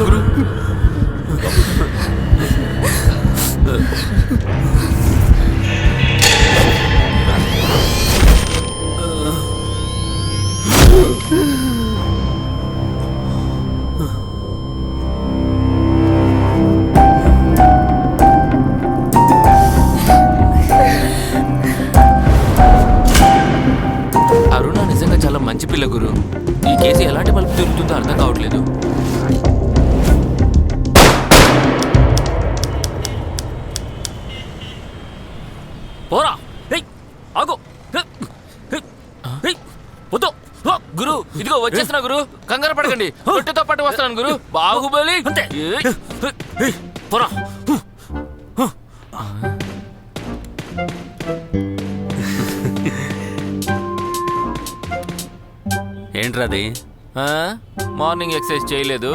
గురు. అరుణ నిజంగా చాలా మంచి పిల్ల గురు. ఈ కేసు ఎలాంటి మలుపు తిరుగుతుందో అర్థం కావట్లేదు. పోరా ఆగు. వద్దు గురు, ఇదిగో వచ్చేస్తున్నా గురు, కంగారు పడకండి. రొట్టెతో పాటు వస్తున్నాను గురు. బాహుబలి పోరా. ఏంట్రాది? మార్నింగ్ ఎక్సర్సైజ్ చేయలేదు,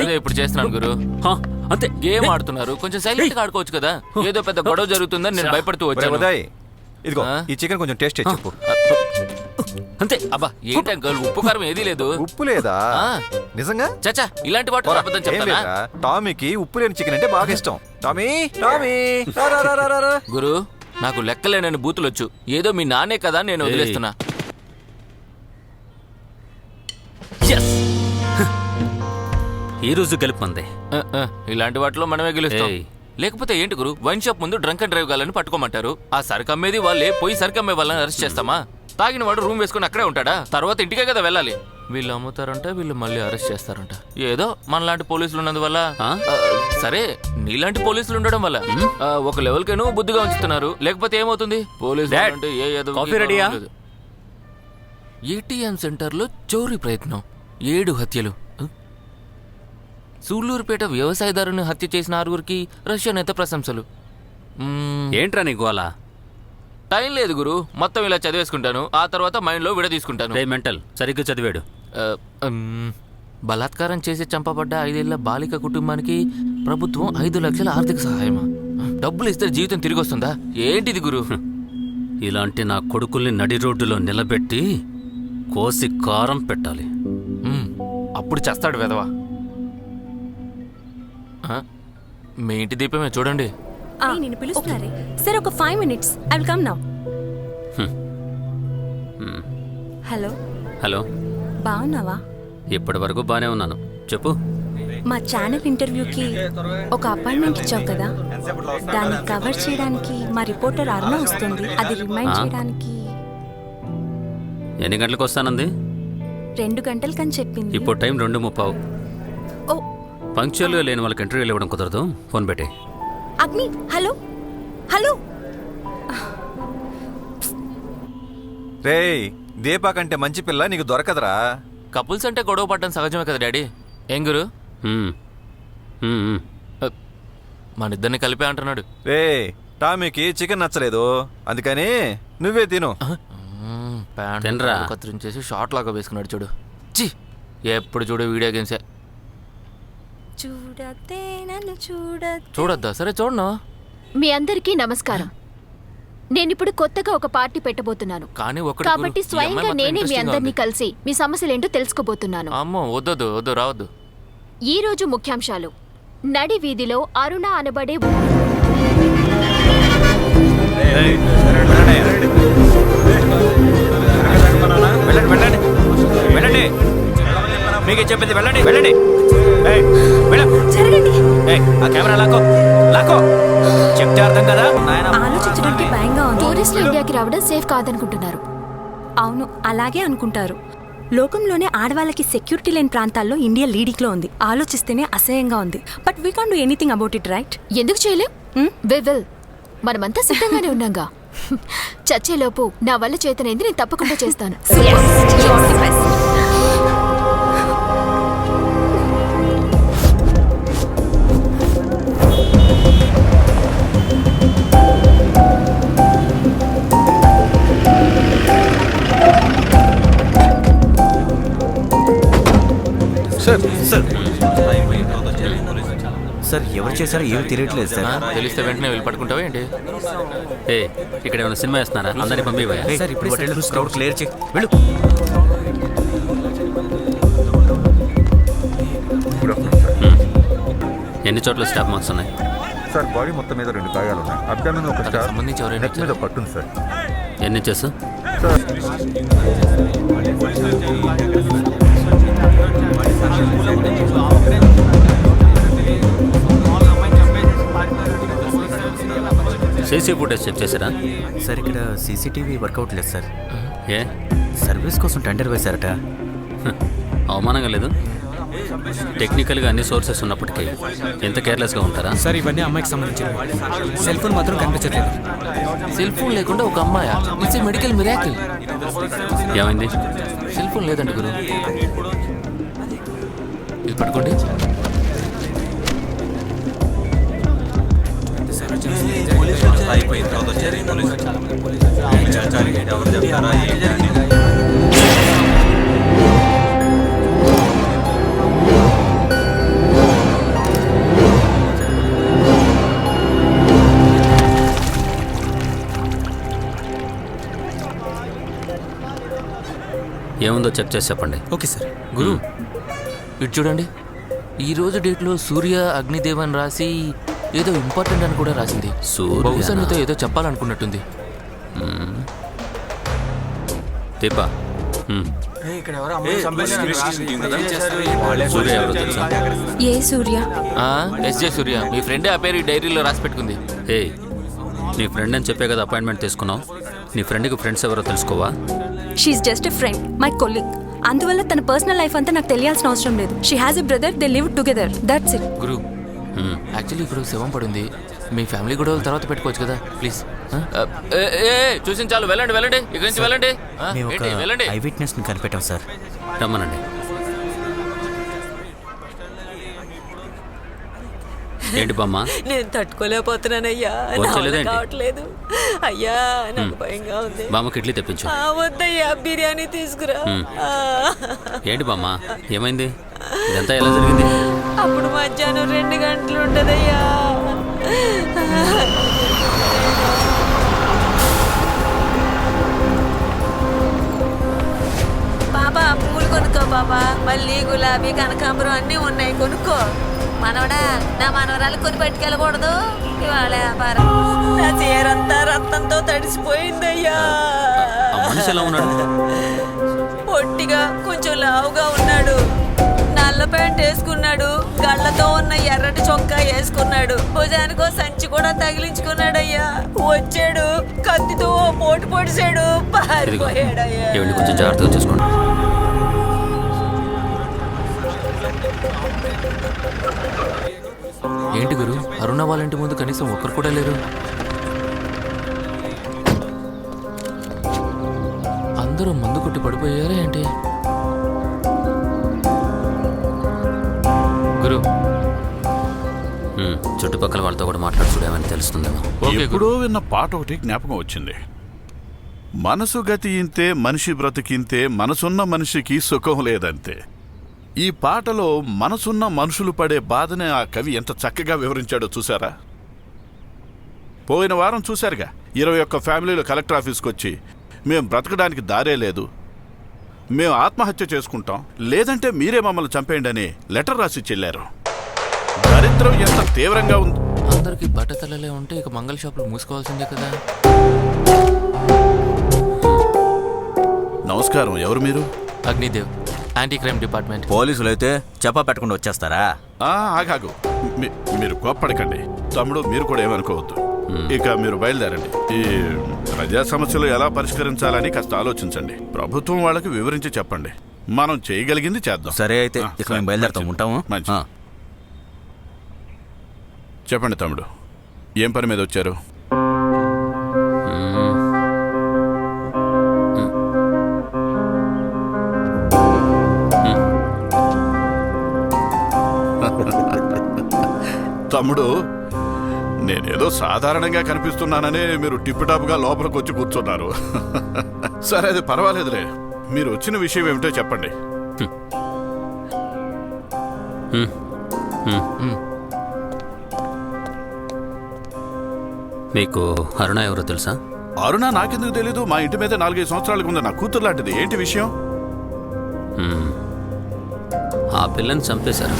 అదే ఇప్పుడు చేస్తున్నాను గురు. అంతే. గేమ్ ఆడుతున్నారు, కొంచెం సైలెంట్ గా ఆడుకోవచ్చు కదా. ఏదో పెద్ద గొడవ జరుగుతుందని నేను భయపడుతూ వచ్చాను. ఇదిగో ఈ చికెన్ కొంచెం టేస్ట్ చేసి చెప్పు. అంతే. అబ్బా ఏంటి అంకుల్, ఉప్పు కారం ఏదీ లేదు. ఉప్పు లేదా? నిజంగా? చచ్చా, ఇలాంటి వాటి అబద్ధం చెప్తానా? టామీకి ఉప్పు లేని చికెన్ అంటే బాగా ఇష్టం. టామీ టామీ గురు, నాకు లెక్కలేనని బూతులొచ్చు. ఏదో మీ నానే కదా నేను వదిలేస్తున్నా. ఈ రోజు గెలుపుంది. ఇలాంటి వాటిలో మనమే గెలుస్తాం. లేకపోతే ఏంటి గురు, వైన్ షాప్ ముందు డ్రంక్ అండ్ డ్రైవ్ గాలని పట్టుకోమంటారు. ఆ సరుకు అమ్మేది వాళ్ళే, పోయి సరుకు అమ్మే వాళ్ళని అరెస్ట్ చేస్తామా? తాగిన వాడు రూమ్ వేసుకుని అక్కడే ఉంటాడా? తర్వాత ఇంటికే కదా వెళ్ళాలి. వీళ్ళు అమ్ముతారంట, వీళ్ళు మళ్ళీ అరెస్ట్ చేస్తారంట. ఏదో మనలాంటి పోలీసులు ఉన్నందువల్ల. సరే, నీలాంటి పోలీసులు ఉండడం వల్ల ఒక లెవెల్కేను బుద్ధిగా ఉంచుతున్నారు. లేకపోతే ఏమవుతుంది? పోలీసులు అంటే ఏటీఎం సెంటర్లో చోరీ ప్రయత్నం, 7 హత్యలు. సూళ్లూరుపేట వ్యవసాయదారుని హత్య చేసిన 6గురికి రష్యా నేత ప్రశంసలు. ఏంట్రా నీ గోల? టైం లేదు గురు, మొత్తం ఇలా చదివేసుకుంటాను, ఆ తర్వాత మైండ్లో విడదీసుకుంటాను. మెంటల్ సరిగ్గా చదివాడు. బలాత్కారం చేసి చంపబడ్డ 5 ఏళ్ల బాలిక కుటుంబానికి ప్రభుత్వం 5 లక్షల ఆర్థిక సహాయమా? డబ్బులు ఇస్తే జీవితం తిరిగి వస్తుందా? ఏంటిది గురు? ఇలాంటి నా కొడుకుల్ని నడి రోడ్డులో నిలబెట్టి కోసి కారం పెట్టాలి. అప్పుడు చేస్తాడు వెధవా. మీ ఇంటి దీపమే చూడండి. నిన్ను పిలుస్తున్నారే. సరే, ఒక 5 minutes. I will come now. Hello hello, బాగున్నావా? ఇప్పటి వరకు బానే ఉన్నాను. చెప్పు. మా ఛానల్ ఇంటర్వ్యూకి ఒక అపాయింట్మెంట్ ఇచ్చావు కదా, దాన్ని కవర్ చేయడానికి మా రిపోర్టర్ అరుణ వస్తుంది. అది రిమైండ్ చేయడానికి. ఎన్ని గంటలకు వస్తానంది? 2 గంటలకని చెప్పింది. ఇప్పుడు టైం 2:30. ఓ, పంక్చువల్గా లేని వాళ్ళకి ఇంటర్వ్యూలు ఇవ్వడం కుదరదు. ఫోన్ పెట్టే. అగ్ని, హలో హలో. రే, దీపా కంటే మంచి పిల్ల నీకు దొరకదురా. కపుల్స్ అంటే గొడవ పడడం సహజమే కదా డాడీ. ఏం గురు, మన ఇద్దరిని కలిపే అంటున్నాడు. రే, టామీకి చికెన్ నచ్చలేదు, అందుకని నువ్వే తిను. తినరా కత్తిరించేసి షార్ట్ లాగా వేసుకున్నాడు చూడు. చి, ఎప్పుడు చూడు వీడియో గేమ్సే. చూడొద్దా? సరే చూడను. మీ అందరికీ నమస్కారం. నేనిప్పుడు కొత్తగా ఒక పార్టీ పెట్టబోతున్నాను, కాబట్టి స్వయంగా నేనే మీ అందరినీ కలిసి మీ సమస్యలేంటో తెలుసుకోబోతున్నాను. అమ్మో, వద్దు వద్దు, రావద్దు. ఈ రోజు ముఖ్యాంశాలు. నడి వీధిలో అరుణ అనబడే మీకు చెప్పింది వెళ్ళండి వెళ్ళండి. కెమెరా లాకో లాకో చెప్తే అర్థం కదా. ఆలోచించడానికి భయంగా ఉంది. టూరిస్టులు ఇండియాకి రావడం సేఫ్ కాదనుకుంటున్నారు. అవును, అలాగే అనుకుంటారు. లోకంలోనే ఆడవాళ్ళకి సెక్యూరిటీ లేని ప్రాంతాల్లో ఇండియా లీడింగ్ లో ఉంది. ఆలోచిస్తేనే అసహ్యంగా ఉంది. But we can't do anything about it, right? ఎందుకు చేయలేం? We will. మనమంతా సిద్ధంగానే ఉన్నాగా. చచ్చేలోపు నా వల్ల చేతనైంది నేను తప్పకుండా చేస్తాను. సార్, ఎవరు చేశారో ఏమి తెలియట్లేదు సార్. తెలిస్తే వెంటనే వెళ్ళి పట్టుకుంటావా ఏంటి? ఇక్కడ ఏమైనా సినిమా వేస్తున్నారా? అందరినీ పంపిపోయా సార్, ఇప్పుడు క్రౌడ్ క్లియర్ చేయి. వెళ్ళు. Good afternoon sir. ఎన్ని చోట్ల స్టాప్ మార్క్స్ ఉన్నాయి? సార్ బాడీ మొత్తం మీద 2 గాయాలు ఉన్నాయి. అబ్డామిన్ ఒక స్టార్, సంబంధించి ఎవరైనా నెక్ మీద పట్టుంది సార్. ఎన్ని ఇంచెస్? సీసీ ఫుటేజ్ చెక్ చేశారా? సార్ ఇక్కడ సీసీటీవీ వర్కౌట్ లేదు సార్. ఏ సర్వీస్ కోసం టెండర్ వేశారట. అవమానంగా లేదు? టెక్నికల్గా అన్ని సోర్సెస్ ఉన్నప్పటికీ ఎంత కేర్లెస్గా ఉంటారా? సార్ ఇవన్నీ అమ్మాయికి సంబంధించినవి. సెల్ ఫోన్ మాత్రం కనిపించట్లేదు. సెల్ ఫోన్ లేకుండా ఒక అమ్మాయా? It's a medical miracle. ఏమైంది? సెల్ ఫోన్ లేదండి గురు. ఇది పట్టుకోండి. ఏముందో చెక్ చేసి చెప్పండి. Okay sir. గురు ఇటు చూడండి. ఈ రోజు డేట్లో సూర్య అగ్నిదేవన్ రాసి ఏదో ఇంపార్టెంట్ అని కూడా రాసింది. బహుశా నీతో ఏదో చెప్పాలనుకున్నట్టుంది. దీపా, సూర్య ఎవరో తెలుసా? ఏ సూర్య? ఎస్జే సూర్య. మీ ఫ్రెండే ఆ పేరు ఈ డైరీలో రాసి పెట్టుకుంది. ఏయ్, నీ ఫ్రెండ్ అని చెప్పే కదా అపాయింట్మెంట్ తీసుకున్నావు. నీ ఫ్రెండ్కి ఫ్రెండ్స్ ఎవరో తెలుసుకోవా? She's just a friend, my colleague. అందువల్ల తన పర్సనల్ లైఫ్ అంతా నాకు తెలియాల్సిన అవసరం లేదు. She has a brother, they live together, that's it. గురు యాక్చువల్లీ ఇప్పుడు శవం పడింది. మీ ఫ్యామిలీ గొడవలు తర్వాత పెట్టుకోవచ్చు కదా ప్లీజ్. చూసి చాలు, వెళ్ళండి వెళ్ళండి, ఇక్కడి నుంచి వెళ్ళండి. మేము ఒక వెళ్ళండి. ఐ విట్నెస్ ని కనిపెట్టాం సార్. రమ్మనండి. ఏంటి బామ్మ? నేను తట్టుకోలేకపోతున్నానయ్యా, వచ్చలేదేంటి? కావట్లేదు అయ్యా, నాకు భయంగా ఉంది. బామ్మకి ఇడ్లీ తెప్పించు. వద్దయ్యా, బిర్యానీ తీసుకురా. ఏంటి బామ్మ, ఏమైంది? ఇదంతా ఎలా జరిగింది? అప్పుడు మధ్యాహ్నం 2 గంటలు ఉంటదయ్యా. బాబా పూలు కొనుక్కో బాబా, మళ్ళీ గులాబీ కనకాంబరం అన్నీ ఉన్నాయి, కొనుక్కో. మనవడా, నా మనవరాలు కొని పట్టుకెళ్ళకూడదు ఇవాళ వ్యాపారం. నా చీరంతా రక్తంతో తడిసిపోయిందయ్యా. మనిషి ఎలా ఉన్నాడు? పొట్టిగా కొంచెం లావుగా ఉన్నాడు. నల్ల ప్యాంట్ వేసుకున్నాడు, గళ్ళతో ఉన్న ఎర్రటి చొక్కా వేసుకున్నాడు, భుజానికో సంచి కూడా తగిలించుకున్నాడయ్యా. వచ్చాడు, కత్తితో పోటు పొడిచాడు, పారిపోయాడయ్యా. కొంచెం జాగ్రత్తగా చూసుకోండి. ఏంటి గురు, అరుణ వాళ్ళ ఇంటి ముందు కనీసం ఒక్కరు కూడా లేరు. అందరూ మందు కొట్టి పడిపోయారా ఏంటి? గురు చుట్టుపక్కల వాళ్ళతో కూడా మాట్లాడుకోవడానికి తెలుస్తుందేమో. ఎప్పుడో విన్న పాట ఒకటి జ్ఞాపకం వచ్చింది. మనసు గతి ఇంతే, మనిషి బ్రతికింతే, మనసున్న మనిషికి సుఖం లేదంతే. ఈ పాటలో మనసున్న మనుషులు పడే బాధనే ఆ కవి ఎంత చక్కగా వివరించాడో చూసారా? పోయిన వారం చూశారుగా, 21 ఫ్యామిలీలు కలెక్టర్ ఆఫీస్కి వచ్చి మేం బ్రతకడానికి దారే లేదు, మేం ఆత్మహత్య చేసుకుంటాం, లేదంటే మీరే మమ్మల్ని చంపేయండి అని లెటర్ రాసి చెల్లారు. దరిద్రం ఎంత తీవ్రంగా ఉంది. అందరికి బట్టతలలే ఉంటే ఇక మంగళ షాపులు మూసుకోవాల్సిందే కదా. నమస్కారం, ఎవరు మీరు? Agnidev, anti crime department. పోలీసులు అయితే చెప్పా పెట్టకుండా వచ్చేస్తారా? ఆగాగు, మీరు కోప్పడకండి. తమ్ముడు, మీరు కూడా ఏమనుకోవద్దు. ఇక మీరు బయలుదేరండి. ఈ ప్రజా సమస్యలు ఎలా పరిష్కరించాలని కాస్త ఆలోచించండి. ప్రభుత్వం వాళ్ళకి వివరించి చెప్పండి. మనం చేయగలిగింది చేద్దాం. సరే అయితే ఇక మేము బయలుదేరుతాం, ఉంటాము. మంచి. చెప్పండి తమ్ముడు, ఏం పని మీద వచ్చారు? తమ్ముడు, నేనేదో సాధారణంగా కనిపిస్తున్నానని మీరు టిప్టాప్గా లోపలికి వచ్చి కూర్చున్నారు. సరే, అది పర్వాలేదులే. మీరు వచ్చిన విషయం ఏమిటో చెప్పండి. మీకు అరుణ ఎవరో తెలుసా? అరుణ నాకెందుకు తెలీదు? మా ఇంటి మీద 4-5 సంవత్సరాలకు ఉంది. నా కూతురు లాంటిది. ఏంటి విషయం? ఆ పిల్లని చంపేశారు.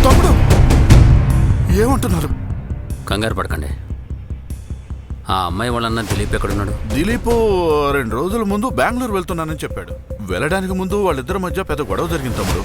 తమ్ముడు, ఏమంటున్నారు? కంగారు పడకండి. ఆ అమ్మాయి వాళ్ళన్న దిలీప్ ఎక్కడున్నాడు? దిలీప్ 2 రోజుల ముందు బెంగళూరు వెళ్తున్నానని చెప్పాడు. వెళ్ళడానికి ముందు వాళ్ళిద్దరి మధ్య పెద్ద గొడవ జరిగింది తమ్ముడు.